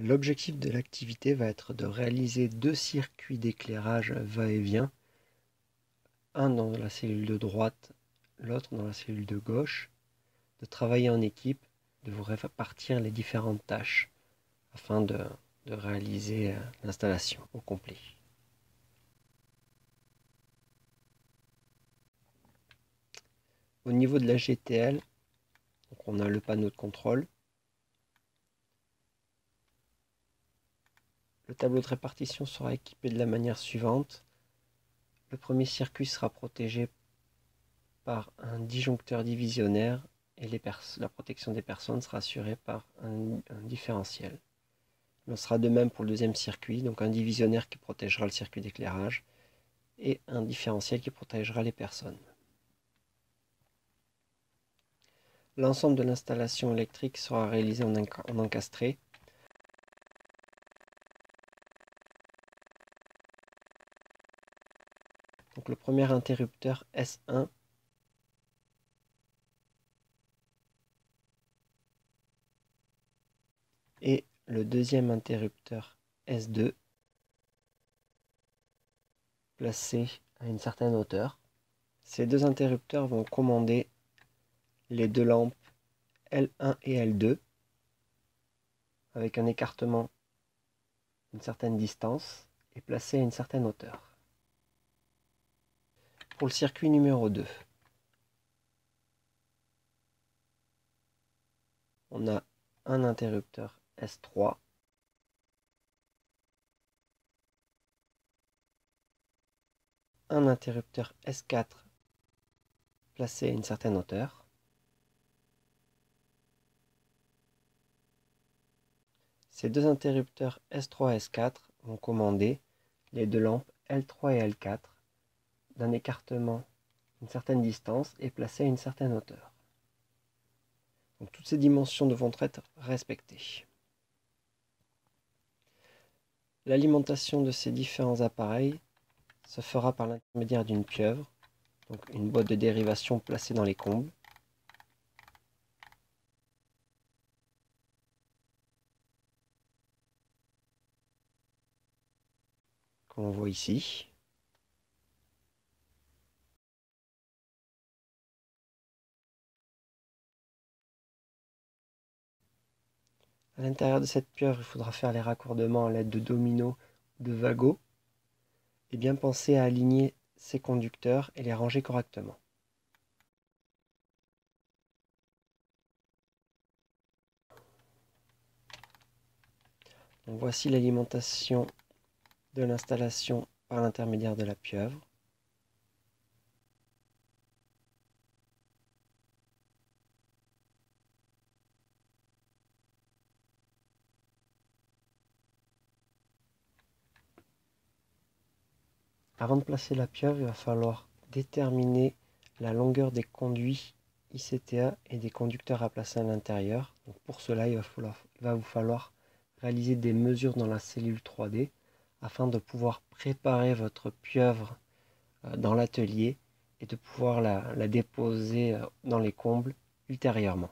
L'objectif de l'activité va être de réaliser deux circuits d'éclairage va-et-vient, un dans la cellule de droite, l'autre dans la cellule de gauche, de travailler en équipe, de vous répartir les différentes tâches afin de réaliser l'installation au complet. Au niveau de la GTL, donc on a le panneau de contrôle. Le tableau de répartition sera équipé de la manière suivante. Le premier circuit sera protégé par un disjoncteur divisionnaire et la protection des personnes sera assurée par un différentiel. Il en sera de même pour le deuxième circuit, donc un divisionnaire qui protégera le circuit d'éclairage et un différentiel qui protégera les personnes. L'ensemble de l'installation électrique sera réalisé en encastré. Donc le premier interrupteur S1 et le deuxième interrupteur S2 placés à une certaine hauteur. Ces deux interrupteurs vont commander les deux lampes L1 et L2 avec un écartement d'une certaine distance et placé à une certaine hauteur. Pour le circuit numéro 2, on a un interrupteur S3 un interrupteur S4 placé à une certaine hauteur. Ces deux interrupteurs S3 et S4 vont commander les deux lampes L3 et L4 d'un écartement d'une certaine distance et placées à une certaine hauteur. Donc, toutes ces dimensions devront être respectées. L'alimentation de ces différents appareils se fera par l'intermédiaire d'une pieuvre, donc une boîte de dérivation placée dans les combles. Comme on voit ici. À l'intérieur de cette pieuvre, il faudra faire les raccordements à l'aide de dominos ou de wagots et bien penser à aligner ces conducteurs et les ranger correctement. Donc voici l'alimentation de l'installation par l'intermédiaire de la pieuvre. Avant de placer la pieuvre, il va falloir déterminer la longueur des conduits ICTA et des conducteurs à placer à l'intérieur. Pour cela, il va vous falloir réaliser des mesures dans la cellule 3D afin de pouvoir préparer votre pieuvre dans l'atelier et de pouvoir la déposer dans les combles ultérieurement.